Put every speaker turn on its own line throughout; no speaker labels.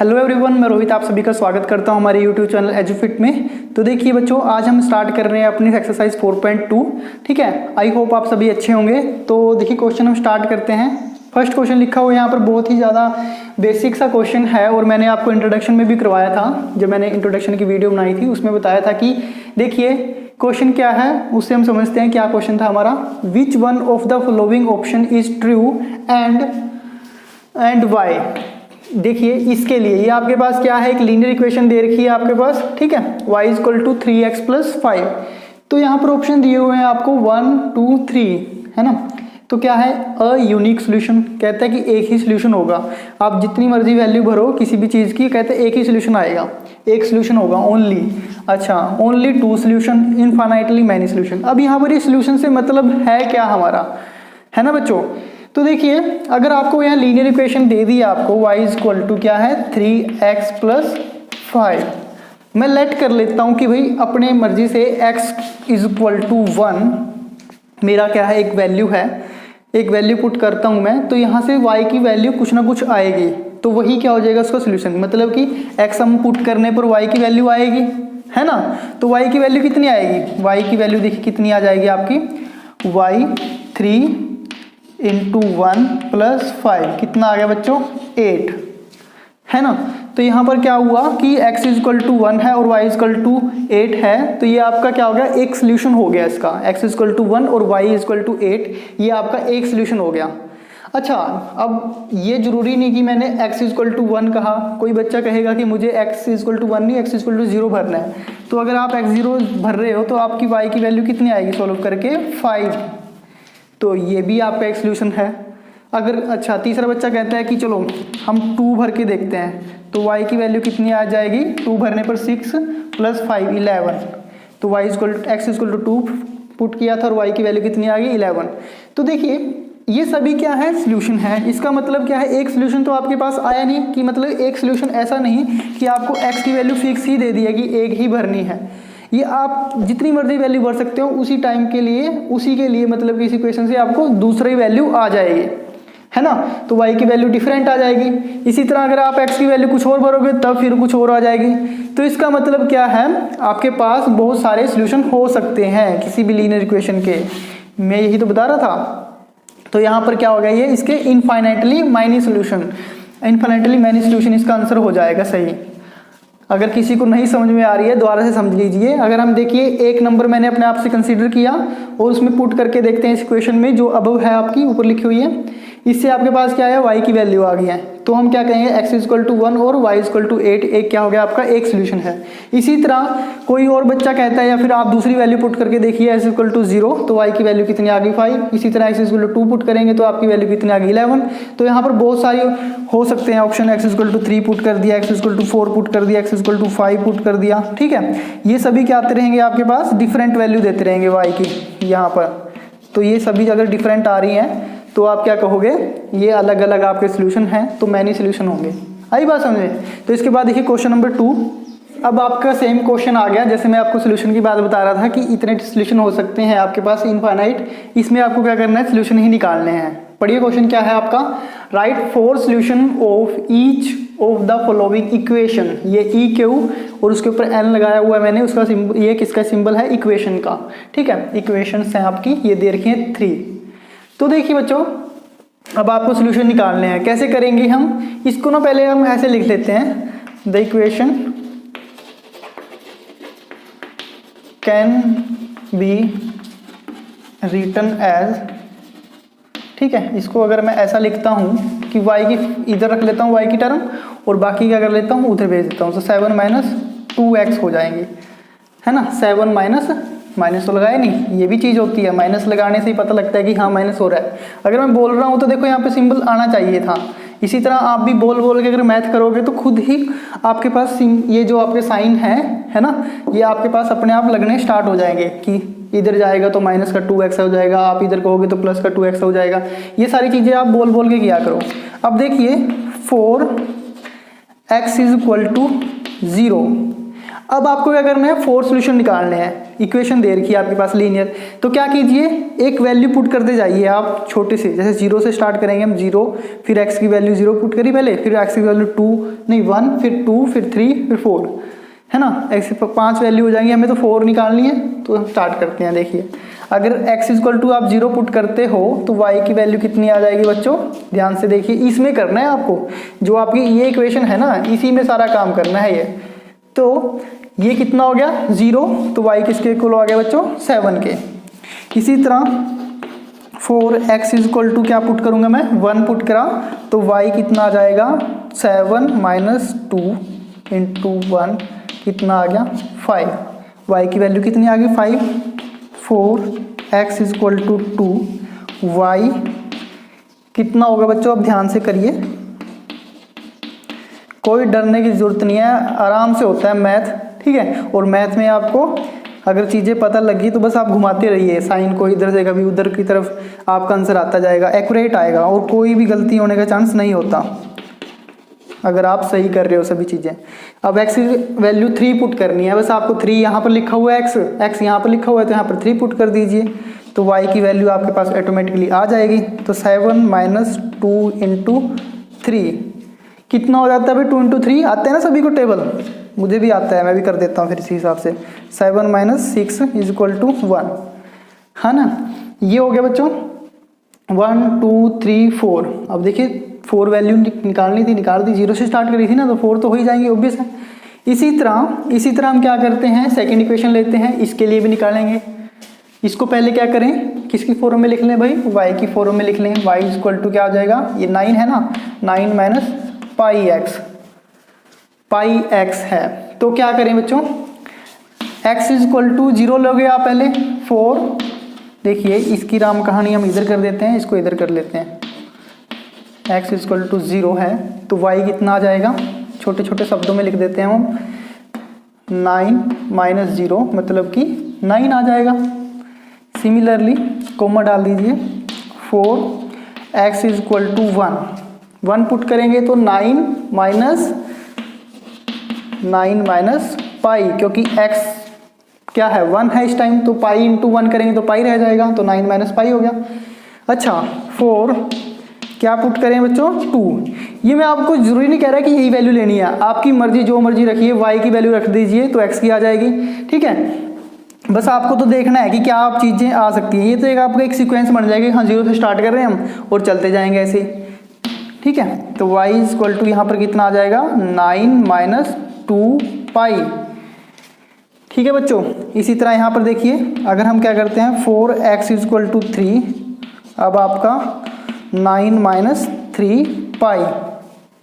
Hello everyone, मैं रोहित आप सभी का स्वागत करता हूं हमारे यूट्यूब चैनल एजुफिट में। तो देखिए बच्चों, आज हम स्टार्ट कर रहे हैं अपनी एक्सरसाइज 4.2। ठीक है, आई होप आप सभी अच्छे होंगे। तो देखिए क्वेश्चन हम स्टार्ट करते हैं। फर्स्ट क्वेश्चन लिखा हुआ यहाँ पर बहुत ही ज़्यादा बेसिक सा क्वेश्चन है और मैंने आपको इंट्रोडक्शन में भी करवाया था। जब मैंने इंट्रोडक्शन की वीडियो बनाई थी उसमें बताया था कि देखिए क्वेश्चन क्या है, उससे हम समझते हैं क्या क्वेश्चन था हमारा। Which one of the following option is true and why. देखिए इसके लिए ये आपके पास क्या है, एक लीनियर इक्वेशन दे रखी है आपके पास। ठीक है, y equal to 3x plus 5। तो यहाँ पर ऑप्शन दिए हुए हैं आपको 1, 2, 3, है ना। तो क्या है, अ यूनिक सोल्यूशन, कहता है कि एक ही सोल्यूशन होगा। आप जितनी मर्जी वैल्यू भरो किसी भी चीज़ की, कहते हैं एक ही सोल्यूशन आएगा, एक सोल्यूशन होगा ओनली। अच्छा, only 2 solution, infinitely many solution. अब यहाँ पर ये सोल्यूशन से मतलब है क्या हमारा, है ना बच्चों। तो देखिए अगर आपको यहाँ लीनियर इक्वेशन दे दी आपको y इक्वल टू क्या है 3x प्लस 5, मैं लेट कर लेता हूँ कि भाई अपने मर्जी से x इज इक्वल टू 1 मेरा क्या है, एक वैल्यू है, एक वैल्यू पुट करता हूँ मैं। तो यहाँ से y की वैल्यू कुछ ना कुछ आएगी, तो वही क्या हो जाएगा उसका सोल्यूशन। मतलब कि x हम पुट करने पर y की वैल्यू आएगी, है ना। तो y की वैल्यू कितनी आएगी, y की वैल्यू देखिए कितनी आ जाएगी आपकी, y 3 इंटू 1 प्लस 5 कितना आ गया बच्चों, 8, है ना। तो यहाँ पर क्या हुआ कि x इक्वल टू 1 है और y इक्वल टू 8 है। तो ये आपका क्या हो गया, एक सोल्यूशन हो गया इसका। x इक्वल टू 1 और y इक्वल टू 8, ये आपका एक सोल्यूशन हो गया। अच्छा, अब ये जरूरी नहीं कि मैंने x इक्वल टू 1 कहा। कोई बच्चा कहेगा कि मुझे x इक्वल टू 1 नहीं, x इक्वल टू 0 भरना है। तो अगर आप x0 भर रहे हो तो आपकी y की वैल्यू कितनी आएगी सॉल्व करके, 5। तो ये भी आपका एक सोल्यूशन है। अगर अच्छा तीसरा बच्चा कहता है कि चलो हम 2 भर के देखते हैं, तो y की वैल्यू कितनी आ जाएगी, 2 भरने पर 6 प्लस 5 11। तो y equal x equal to 2 put किया था और y की वैल्यू कितनी आ गई, 11। तो देखिए ये सभी क्या है, सोल्यूशन है। इसका मतलब क्या है, एक सोल्यूशन तो आपके पास आया नहीं, कि मतलब एक सोल्यूशन ऐसा नहीं कि आपको x की वैल्यू फिक्स ही दे दी है कि एक ही भरनी है। ये आप जितनी मर्जी वैल्यू भर सकते हो उसी टाइम के लिए, उसी के लिए मतलब कि इस इक्वेशन से आपको दूसरी वैल्यू आ जाएगी, है ना। तो y की वैल्यू डिफरेंट आ जाएगी। इसी तरह अगर आप x की वैल्यू कुछ और भरोगे तब फिर कुछ और आ जाएगी। तो इसका मतलब क्या है, आपके पास बहुत सारे सोल्यूशन हो सकते हैं किसी भी लीनियर इक्वेशन के। मैं यही तो बता रहा था। तो यहाँ पर क्या हो गया, ये इसके infinitely many solution, infinitely many solution इसका आंसर हो जाएगा सही। अगर किसी को नहीं समझ में आ रही है दोबारा से समझ लीजिए। अगर हम देखिए एक नंबर मैंने अपने आप से कंसीडर किया और उसमें पुट करके देखते हैं इस इक्वेशन में जो अबव है आपकी ऊपर लिखी हुई है, इससे आपके पास क्या है, y की वैल्यू आ गई है। तो हम क्या कहेंगे, x इक्वल टू 1 और y इक्वल टू 8, एक क्या हो गया आपका, एक सोल्यूशन है। इसी तरह कोई और बच्चा कहता है या फिर आप दूसरी वैल्यू पुट करके देखिए, x इक्वल टू 0, तो y की वैल्यू कितनी आ गई, 5। इसी तरह x इक्वल टू 2 पुट करेंगे तो आपकी वैल्यू कितनी आ गई, 11। तो यहाँ पर बहुत सारे हो सकते हैं option. x equal to 3 put कर दिया, x इक्वल टू 4 पुट कर दिया, x इक्वल टू 5 पुट कर दिया। ठीक है, ये सभी क्या आते रहेंगे आपके पास, डिफरेंट वैल्यू देते रहेंगे y की यहाँ पर। तो ये सभी अगर डिफरेंट आ रही हैं तो आप क्या कहोगे, ये अलग अलग आपके सोल्यूशन हैं, तो मैनी सोल्यूशन होंगे। आई बात समझे। तो इसके बाद देखिए क्वेश्चन नंबर 2। अब आपका सेम क्वेश्चन आ गया, जैसे मैं आपको सोल्यूशन की बात बता रहा था कि इतने सोल्यूशन हो सकते हैं आपके पास इनफाइनाइट। इसमें आपको क्या करना है, सोल्यूशन ही निकालने हैं। पढ़िए क्वेश्चन क्या है आपका, right 4 solution of each of the following equation. ये ई क्यू और उसके ऊपर एन लगाया हुआ है मैंने, उसका सिंबल, ये किसका सिंबल है, इक्वेशन का। ठीक है, इक्वेशंस हैं आपकी, ये दे रखी है 3। तो देखिए बच्चों, अब आपको सोल्यूशन निकालने हैं। कैसे करेंगे हम इसको ना, पहले हम ऐसे लिख लेते हैं, the equation can be written as. ठीक है, इसको अगर मैं ऐसा लिखता हूँ कि y की इधर रख लेता हूँ y की टर्म और बाकी क्या कर लेता हूँ उधर भेज देता हूँ, तो 7 माइनस 2x हो जाएंगे, है ना। 7 माइनस तो लगाया नहीं, ये भी चीज़ होती है, माइनस लगाने से ही पता लगता है कि हाँ माइनस हो रहा है। अगर मैं बोल रहा हूँ तो देखो यहाँ पे सिंबल आना चाहिए था। इसी तरह आप भी बोल बोल के अगर मैथ करोगे तो खुद ही आपके पास ये जो आपके साइन है ना, ये आपके पास अपने आप लगने स्टार्ट हो जाएंगे कि इधर जाएगा तो माइनस का 2x हो जाएगा, आप इधर कहोगे तो प्लस का 2x हो जाएगा। ये सारी चीज़ें आप बोल बोल के किया करो। अब देखिए 4x इज इक्वल टू 0। अब आपको क्या करना है, 4 सोल्यूशन निकालने हैं। इक्वेशन दे रखी है आपके पास लीनियर, तो क्या कीजिए, एक वैल्यू पुट करते जाइए आप छोटे से, जैसे 0 से स्टार्ट करेंगे हम, 0, फिर x की वैल्यू 0 पुट करी पहले, फिर x की वैल्यू 1, फिर 2, फिर 3, फिर 4, है ना। x 5 वैल्यू हो जाएंगी, हमें तो 4 निकालनी है, तो हम स्टार्ट करते हैं। देखिए अगर x = आप 0 पुट करते हो तो y की वैल्यू कितनी आ जाएगी बच्चों, ध्यान से देखिए, इसमें करना है आपको, जो आपकी ये इक्वेशन है ना, इसी में सारा काम करना है ये। तो ये कितना हो गया 0, तो y किसके इक्वल आ गया बच्चों, 7 के। इसी तरह 4x = क्या पुट करूंगा मैं, 1 पुट करा, तो y कितना आ जाएगा, 7 - 2 × 1 कितना आ गया, 5। y की वैल्यू कितनी आ गई, 5। 4x = 2, y कितना होगा बच्चों, अब ध्यान से करिए, कोई डरने की जरूरत नहीं है, आराम से होता है मैथ, ठीक है। और मैथ में आपको अगर चीज़ें पता लगी तो बस आप घुमाते रहिए साइन को, इधर से कभी उधर की तरफ आपका आंसर आता जाएगा, एक्यूरेट आएगा, और कोई भी गलती होने का चांस नहीं होता अगर आप सही कर रहे हो सभी चीज़ें। अब x की वैल्यू 3 पुट करनी है, बस आपको 3 यहाँ पर लिखा हुआ है, x यहाँ पर लिखा हुआ है, तो यहाँ पर 3 पुट कर दीजिए, तो y की वैल्यू आपके पास ऑटोमेटिकली आ जाएगी। तो 7 - 2 × 3 कितना हो जाता है भाई, 2 × 3 आते हैं ना सभी को टेबल, मुझे भी आता है, मैं भी कर देता हूँ फिर इसी हिसाब से। 7 - 6 = 1, है ना। ये हो गया बच्चों 1 2 3 4। अब देखिए 4 वैल्यू निकालनी थी, निकाल दी, 0 से स्टार्ट करी थी ना, तो 4 तो हो ही जाएंगे, ऑब्वियस है। इसी तरह हम क्या करते हैं, सेकंड इक्वेशन लेते हैं, इसके लिए भी निकालेंगे। इसको पहले क्या करें, किसकी फॉर्म में लिख लें भाई, y की फॉर्म में लिख लें। y = क्या आ जाएगा, ये 9 है ना, 9 - πx है। तो क्या करें बच्चों, x = 0 लोगे आप पहले, 4, देखिए इसकी राम कहानी हम इधर कर देते हैं, इसको इधर कर लेते हैं। x = 0 है, तो y कितना आ जाएगा, छोटे छोटे शब्दों में लिख देते हैं हम, 9 - 0 मतलब कि 9 आ जाएगा। सिमिलरली कोमा डाल दीजिए, 4x = 1 पुट करेंगे तो 9 - पाई, क्योंकि x क्या है, 1 है इस टाइम, तो पाई × 1 करेंगे तो पाई रह जाएगा, तो 9 - पाई हो गया। अच्छा 4 क्या पुट करें बच्चों, 2। ये मैं आपको जरूरी नहीं कह रहा कि यही वैल्यू लेनी है, आपकी मर्जी, जो मर्जी रखिए, y की वैल्यू रख दीजिए तो x की आ जाएगी, ठीक है। बस आपको तो देखना है कि क्या आप चीज़ें आ सकती हैं, ये तो एक आपका एक सीक्वेंस बन जाएगी, हाँ 0 से स्टार्ट कर रहे हैं हम और चलते जाएंगे ऐसे, ठीक है। तो y = यहाँ पर कितना आ जाएगा, 9 - 2 पाई, ठीक है बच्चों। इसी तरह यहाँ पर देखिए, अगर हम क्या करते हैं, 4x = 3, अब आपका 9 - 3 पाई,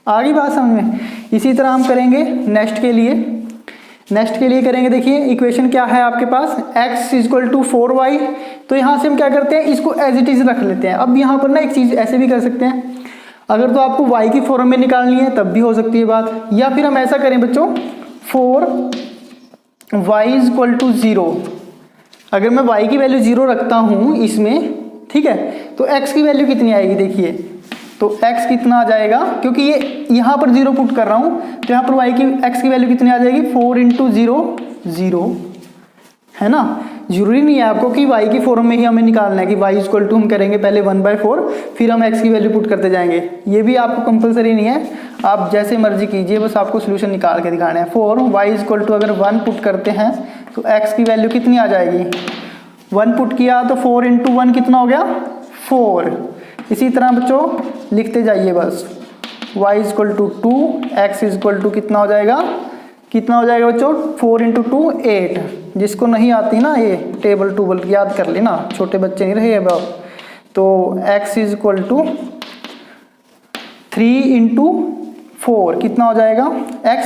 आ गई बात समझ में। इसी तरह हम करेंगे नेक्स्ट के लिए करेंगे। देखिए इक्वेशन क्या है आपके पास, x = 4y, तो यहाँ से हम क्या करते हैं, इसको एज इट इज रख लेते हैं। अब यहाँ पर ना एक चीज़ ऐसे भी कर सकते हैं, अगर तो आपको y की फॉर्म में निकालनी है तब भी हो सकती है बात, या फिर हम ऐसा करें बच्चों, 4y = 0, अगर मैं y की वैल्यू 0 रखता हूँ इसमें, ठीक है, तो x की वैल्यू कितनी आएगी, देखिए तो x कितना आ जाएगा, क्योंकि ये यहाँ पर 0 पुट कर रहा हूँ, तो यहाँ पर x की वैल्यू कितनी आ जाएगी, 4 × 0 0, है ना। जरूरी नहीं है आपको कि y की फॉर्म में ही हमें निकालना है कि y = हम करेंगे पहले 1/4, फिर हम x की वैल्यू पुट करते जाएंगे, ये भी आपको कंपलसरी नहीं है, आप जैसे मर्जी कीजिए, बस आपको सोल्यूशन निकाल के दिखाना है। 4y = अगर 1 पुट करते हैं तो x की वैल्यू कितनी आ जाएगी, 1 पुट किया तो 4 × 1 कितना हो गया, 4। इसी तरह बच्चों लिखते जाइए बस, y = 2, x = कितना हो जाएगा बच्चों, 4 × 2 8। जिसको नहीं आती ना ये टेबल टूबल याद कर लेना, छोटे बच्चे नहीं रहे अब आप। तो x = 3 × 4 कितना हो जाएगा, x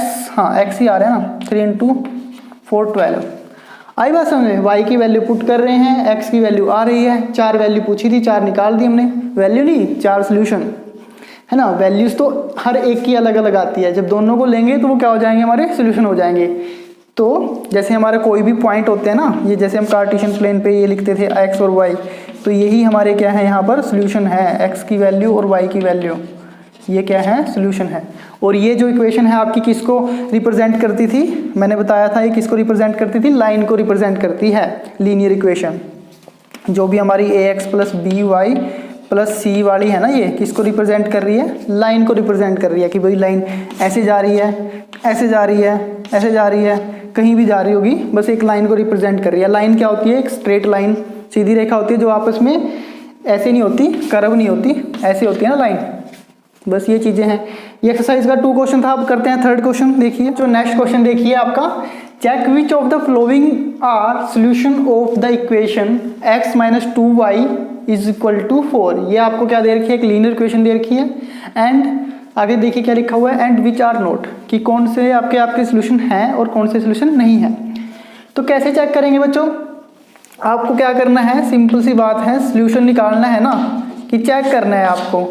ही आ रहा है ना, 3 × 4 12। आई बात समझे, y की वैल्यू पुट कर रहे हैं, x की वैल्यू आ रही है, 4 वैल्यू पूछी थी, 4 निकाल दी हमने, वैल्यू नहीं 4 सोल्यूशन, है ना। वैल्यूज तो हर एक की अलग अलग आती है, जब दोनों को लेंगे तो वो क्या हो जाएंगे, हमारे सोल्यूशन हो जाएंगे। तो जैसे हमारे कोई भी पॉइंट होते हैं ना, ये जैसे हम कार्टेशियन प्लेन पे ये लिखते थे x और y, तो यही हमारे क्या है यहाँ पर सोल्यूशन है, x की वैल्यू और y की वैल्यू, ये क्या है, सोल्यूशन है। और ये जो इक्वेशन है आपकी किसको रिप्रेजेंट करती थी, मैंने बताया था ये किसको रिप्रेजेंट करती थी, लाइन को रिप्रेजेंट करती है। लीनियर इक्वेशन जो भी हमारी ax plus B Y plus C वाली है ना, ये किसको रिप्रेजेंट कर रही है, लाइन को रिप्रेजेंट कर रही है कि भाई लाइन ऐसे जा रही है, ऐसे जा रही है, ऐसे जा रही है, कहीं भी जा रही होगी, बस एक लाइन को रिप्रेजेंट कर रही है। लाइन क्या होती है, एक स्ट्रेट लाइन, सीधी रेखा होती है जो आपस में ऐसे नहीं होती, कर्व नहीं होती, ऐसे होती है ना लाइन। बस ये चीज़ें हैं। ये एक्सरसाइज का 2 क्वेश्चन था। अब करते हैं 3rd क्वेश्चन। देखिए जो नेक्स्ट क्वेश्चन देखिए आपका, check which of the following are solution of the equation x minus 2y is equal to 4। ये आपको क्या दे रखी है, एक लीनियर इक्वेशन दे रखी है। एंड आगे देखिए क्या लिखा हुआ है, एंड विच आर नोट, कि कौन से आपके सोल्यूशन हैं और कौन से सोल्यूशन नहीं है। तो कैसे चेक करेंगे बच्चों, आपको क्या करना है, सिंपल सी बात है, सोल्यूशन निकालना है ना, कि चेक करना है आपको।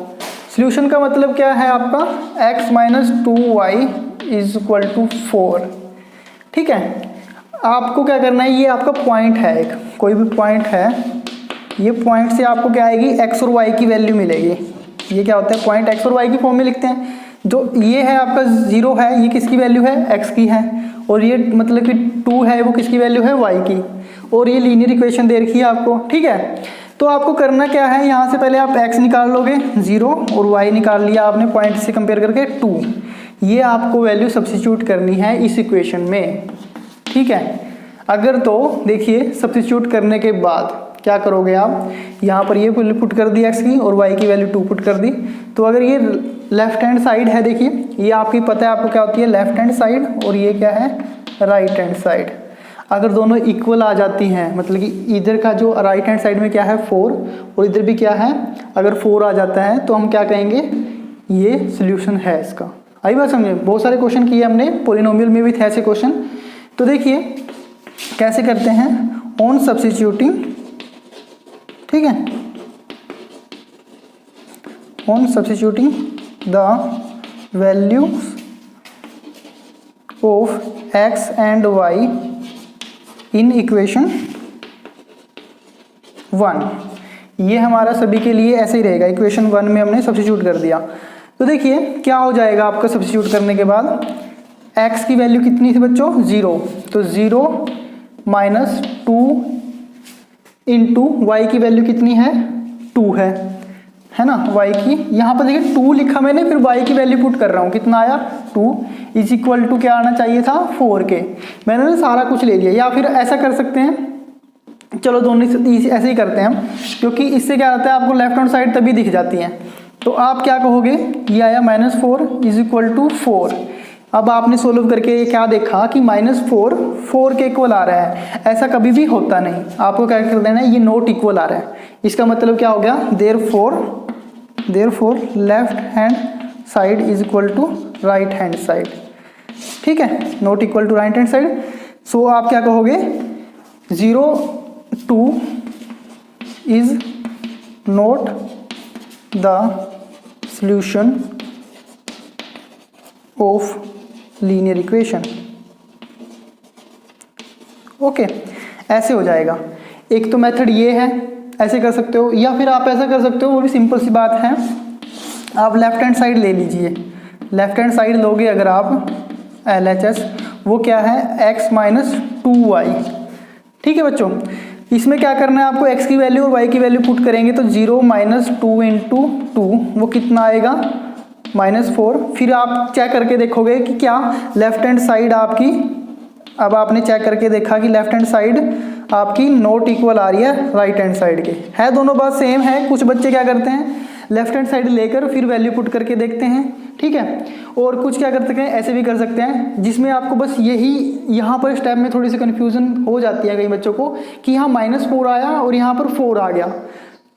सोल्यूशन का मतलब क्या है आपका, x minus 2y is equal to 4। ठीक है, आपको क्या करना है, ये आपका पॉइंट है, एक कोई भी पॉइंट है, ये पॉइंट से आपको क्या आएगी, x और y की वैल्यू मिलेगी। ये क्या होता है, पॉइंट x और y की फॉर्म में लिखते हैं। जो ये है आपका 0 है, ये किसकी वैल्यू है, x की है। और ये मतलब कि 2 है, वो किसकी वैल्यू है, y की। और ये लीनियर इक्वेशन दे रखी है आपको। ठीक है, तो आपको करना क्या है, यहाँ से पहले आप x निकाल लोगे 0 और y निकाल लिया आपने पॉइंट से कंपेयर करके 2। ये आपको वैल्यू सब्स्टिट्यूट करनी है इस इक्वेशन में। ठीक है, अगर तो देखिए सब्स्टिट्यूट करने के बाद क्या करोगे आप, यहाँ पर ये पुट कर दी x की और y की वैल्यू 2 पुट कर दी। तो अगर ये लेफ्ट हैंड साइड है, देखिए ये आपकी पता है आपको क्या होती है, लेफ्ट हैंड साइड, और ये क्या है, राइट हैंड साइड। अगर दोनों इक्वल आ जाती हैं, मतलब कि इधर का जो राइट हैंड साइड में क्या है 4 और इधर भी क्या है, अगर 4 आ जाता है तो हम क्या कहेंगे, ये सोल्यूशन है इसका। आई बात समझे, बहुत सारे क्वेश्चन किए हमने, पॉलिनोमियल में भी थे ऐसे क्वेश्चन। तो देखिए कैसे करते हैं, ऑन सब्स्टिट्यूटिंग, ठीक है, on substituting the values of x and y in equation 1। ये हमारा सभी के लिए ऐसे ही रहेगा, इक्वेशन 1 में हमने सब्स्टिट्यूट कर दिया। तो देखिए क्या हो जाएगा आपका सब्स्टिट्यूट करने के बाद, x की वैल्यू कितनी थी बच्चों, 0, तो 0 माइनस 2 इंटू वाई की वैल्यू कितनी है, 2 है ना, y की। यहाँ पर देखिए 2 लिखा मैंने, फिर y की वैल्यू पुट कर रहा हूँ, कितना आया 2 इज इक्वल टू क्या आना चाहिए था 4 के। मैंने ना सारा कुछ ले लिया। या फिर ऐसा कर सकते हैं, चलो दोनों ऐसे ही करते हैं हम, क्योंकि इससे क्या होता है आपको लेफ्ट हैंड साइड तभी दिख जाती है। तो आप क्या कहोगे, ये आया -4 इज इक्वल टू 4। अब आपने सोल्व करके ये क्या देखा कि -4 4 के इक्वल आ रहा है। ऐसा कभी भी होता नहीं, आपको क्या कर देना है, ये नॉट इक्वल आ रहा है। इसका मतलब क्या हो गया, therefore left hand side is equal to right hand side. ठीक है, not equal to right hand side. So आप क्या कहोगे, 0 2 is not the solution of linear equation. Okay, ऐसे हो जाएगा। एक तो मेथड ये है, ऐसे कर सकते हो, या फिर आप ऐसा कर सकते हो, वो भी सिंपल सी बात है, आप लेफ्ट हैंड साइड ले लीजिए। लेफ्ट हैंड साइड लोगे अगर आप LHS, वो क्या है, x माइनस 2y। ठीक है बच्चों, इसमें क्या करना है आपको, x की वैल्यू और y की वैल्यू पुट करेंगे तो 0 माइनस 2 इंटू 2 वो कितना आएगा, -4। फिर आप चेक करके देखोगे कि क्या लेफ्ट हैंड साइड आपकी, अब आपने चेक करके देखा कि लेफ्ट हैंड साइड आपकी नॉट इक्वल आ रही है राइट हैंड साइड के, है दोनों बात सेम है। कुछ बच्चे क्या करते हैं, लेफ्ट हैंड साइड लेकर फिर वैल्यू पुट करके देखते हैं। ठीक है, और कुछ क्या कर सकते हैं, ऐसे भी कर सकते हैं, जिसमें आपको बस यही यहाँ पर स्टेप में थोड़ी सी कन्फ्यूजन हो जाती है कई बच्चों को कि यहाँ -4 आया और यहाँ पर 4 आ गया,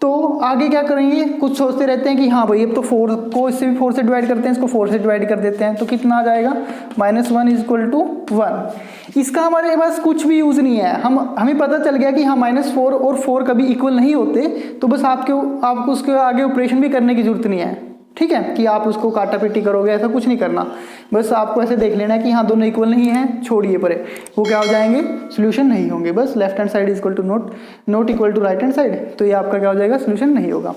तो आगे क्या करेंगे, कुछ सोचते रहते हैं कि हाँ भाई अब तो 4 को इससे भी 4 से डिवाइड करते हैं, इसको 4 से डिवाइड कर देते हैं, तो कितना आ जाएगा, -1 इज इक्वल टू 1। इसका हमारे पास कुछ भी यूज़ नहीं है, हमें पता चल गया कि हाँ -4 और 4 कभी इक्वल नहीं होते, तो बस आपको उसके आगे ऑपरेशन भी करने की जरूरत नहीं है। ठीक है, कि आप उसको काटा पीटी करोगे, ऐसा कुछ नहीं करना, बस आपको ऐसे देख लेना है कि हाँ दोनों इक्वल नहीं है, छोड़िए परे, वो क्या हो जाएंगे, सोल्यूशन नहीं होंगे। बस left hand side is equal to not equal to right hand side, तो ये आपका क्या हो जाएगा, सोल्यूशन नहीं होगा।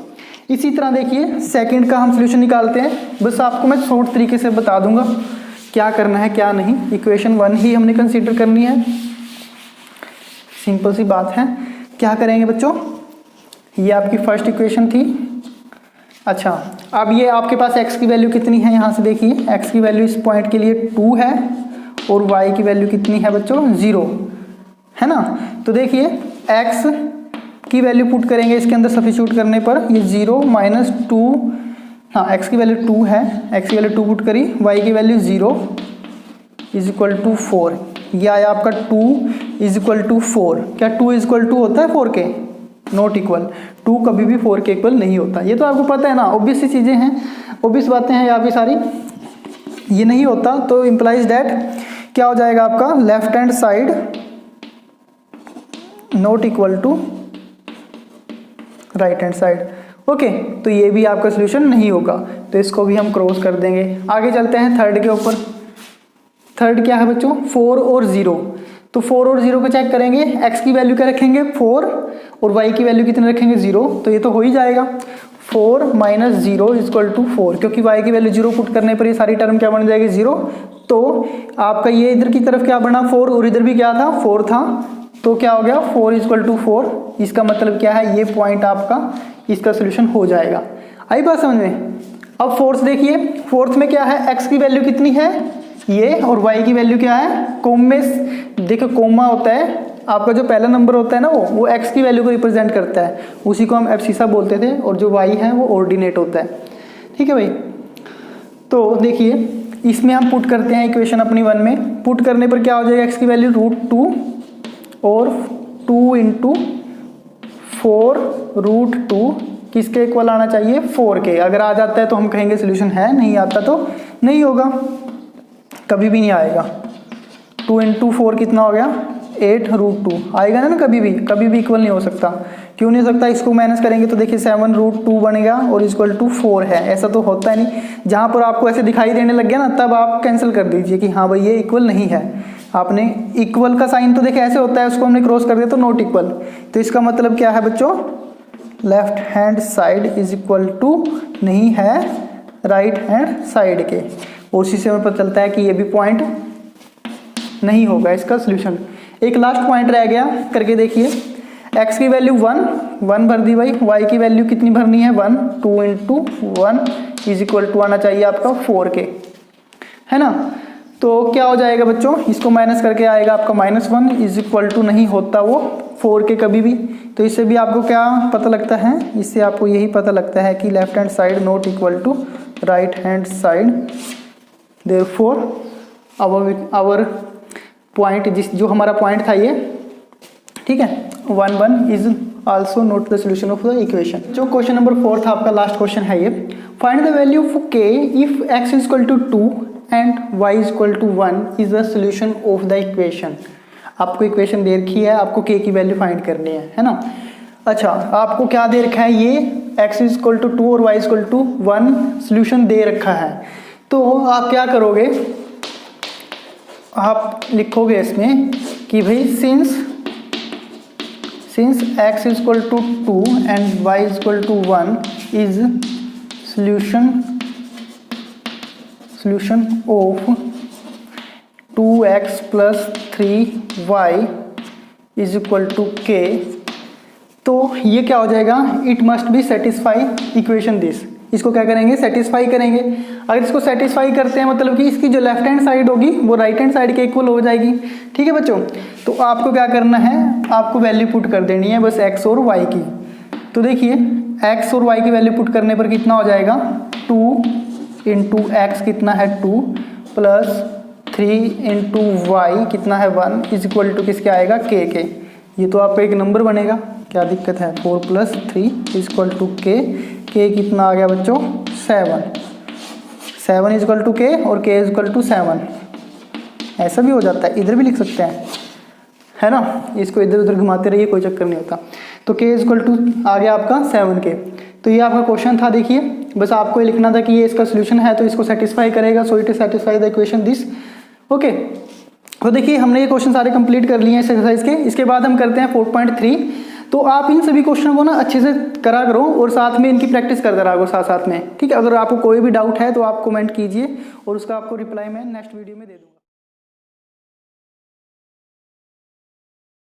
इसी तरह देखिए सेकंड का हम सोल्यूशन निकालते हैं। बस आपको मैं शॉर्ट तरीके से बता दूंगा क्या करना है क्या नहीं। इक्वेशन 1 ही हमने कंसीडर करनी है, सिंपल सी बात है। क्या करेंगे बच्चों, ये आपकी फर्स्ट इक्वेशन थी। अच्छा, अब ये आपके पास x की वैल्यू कितनी है, यहाँ से देखिए x की वैल्यू इस पॉइंट के लिए 2 है और y की वैल्यू कितनी है बच्चों 0 है ना। तो देखिए x की वैल्यू पुट करेंगे इसके अंदर सब्स्टिट्यूट करने पर, ये 0 माइनस 2, हाँ x की वैल्यू 2 है, x की वैल्यू 2 पुट करी, y की वैल्यू 0 इज इक्वल टू 4। ये आया आपका 2 इज इक्वल टू 4। क्या 2 इज इक्वल टू होता है 4 के? Not equal. 2 कभी भी 4 के इक्वल नहीं होता, ये तो आपको पता है ना, ऑब्वियस सी चीज़ें हैं, ऑब्वियस बातें हैं यहाँ पे सारी। ये नहीं होता तो इम्प्लाइज दैट क्या हो जाएगा आपका left hand side not equal to right hand side. Okay, तो ये भी आपका सोल्यूशन नहीं होगा, तो इसको भी हम क्रॉस कर देंगे। आगे चलते हैं थर्ड के ऊपर। थर्ड क्या है बच्चों 4 और 0। तो 4 और 0 को चेक करेंगे, x की वैल्यू क्या रखेंगे 4 और y की वैल्यू कितने रखेंगे 0, तो ये तो हो ही जाएगा 4 माइनस 0 इक्वल टू 4, क्योंकि y की वैल्यू 0 पुट करने पर ये सारी टर्म क्या बन जाएगी 0। तो आपका ये इधर की तरफ क्या बना 4 और इधर भी क्या था 4 था, तो क्या हो गया 4 इक्वल टू 4। इसका मतलब क्या है, ये पॉइंट आपका इसका सोल्यूशन हो जाएगा। आई बात समझ में। अब फोर्थ देखिए, फोर्थ में क्या है x की वैल्यू कितनी है ये और y की वैल्यू क्या है, कोम में देखो कोमा होता है आपका, जो पहला नंबर होता है ना वो x की वैल्यू को रिप्रेजेंट करता है, उसी को हम एब्सिसा बोलते थे, और जो y है वो ऑर्डिनेट होता है। ठीक है भाई। तो देखिए इसमें हम पुट करते हैं इक्वेशन अपनी 1 में, पुट करने पर क्या हो जाएगा x की वैल्यू √2 और 2 इंटू 4 √2 किसके इक्वल आना चाहिए 4 के। अगर आ जाता है तो हम कहेंगे सोल्यूशन है, नहीं आता तो नहीं होगा, कभी भी नहीं आएगा। 2 इंटू 4 कितना हो गया 8 √2 आएगा ना, कभी भी इक्वल नहीं हो सकता। क्यों नहीं हो सकता, इसको माइनस करेंगे तो देखिए 7 √2 बनेगा और इक्वल टू 4 है, ऐसा तो होता है नहीं। जहाँ पर आपको ऐसे दिखाई देने लग गया ना, तब आप कैंसिल कर दीजिए कि हाँ भाई ये इक्वल नहीं है। आपने इक्वल का साइन तो देखिए ऐसे होता है, उसको हमने क्रॉस कर दिया तो नॉट इक्वल। तो इसका मतलब क्या है बच्चों, left hand side is equal to नहीं है राइट हैंड साइड के। और उसी से हमें पता चलता है कि ये भी पॉइंट नहीं होगा इसका सोल्यूशन। एक लास्ट पॉइंट रह गया, करके देखिए। x की वैल्यू 1 भर दी भाई, y की वैल्यू कितनी भरनी है 1, 2 इंटू 1 इज इक्वल टू आना चाहिए आपका 4 के, है ना। तो क्या हो जाएगा बच्चों, इसको माइनस करके आएगा आपका -1 इज इक्वल टू नहीं होता वो 4 के कभी भी। तो इससे भी आपको क्या पता लगता है, इससे आपको यही पता लगता है कि left hand side not equal to right hand side. Therefore our point जो हमारा पॉइंट था ये, ठीक है 1 is also not the solution of the equation. जो क्वेश्चन नंबर 4 था आपका, लास्ट क्वेश्चन है ये। Find the value of k if x is equal to 2 and y is equal to 1 is the solution of the equation. आपको equation दे रखी है, आपको k की वैल्यू फाइंड करनी है ना। अच्छा, आपको क्या दे रखा है, ये x इज इक्वल टू 2 और y is equal to 1 solution दे रखा है। तो आप क्या करोगे, आप लिखोगे इसमें कि भाई since x is equal to 2 and y is equal to 1 is solution of 2x plus 3y is equal to k, तो ये क्या हो जाएगा, it must be satisfy equation this. इसको क्या करेंगे, सेटिस्फाई करेंगे। अगर इसको सेटिस्फाई करते हैं मतलब कि इसकी जो लेफ्ट हैंड साइड होगी वो राइट हैंड साइड के इक्वल हो जाएगी। ठीक है बच्चों, तो आपको क्या करना है, आपको वैल्यू पुट कर देनी है बस x और y की। तो देखिए x और y की वैल्यू पुट करने पर कितना हो जाएगा, 2 इंटू एक्स कितना है 2 प्लस 3 इंटू वाई कितना है 1 इज इक्वल टू किसके आएगा k के। ये तो आपका एक नंबर बनेगा, क्या दिक्कत है, 4 plus 3 is equal to k कितना आ गया बच्चों 7 इज इक्वल टू k और k इज इक्वल टू 7। ऐसा भी हो जाता है, इधर भी लिख सकते हैं, है ना। इसको इधर उधर घुमाते रहिए, कोई चक्कर नहीं होता। तो k इज इक्वल टू आ गया आपका 7k। तो ये आपका क्वेश्चन था। देखिए बस आपको ये लिखना था कि ये इसका सोल्यूशन है तो इसको सेटिस्फाई करेगा, so it satisfy the equation this. Okay, तो देखिए हमने ये क्वेश्चन सारे कंप्लीट कर लिए हैं इस एक्सरसाइज के। इसके बाद हम करते हैं 4.3। तो आप इन सभी क्वेश्चन को ना अच्छे से करा करो और साथ में इनकी प्रैक्टिस करते रहो साथ साथ में, ठीक है। अगर आपको कोई भी डाउट है तो आप कमेंट कीजिए और उसका आपको रिप्लाई मैं नेक्स्ट वीडियो में दे दूँगा।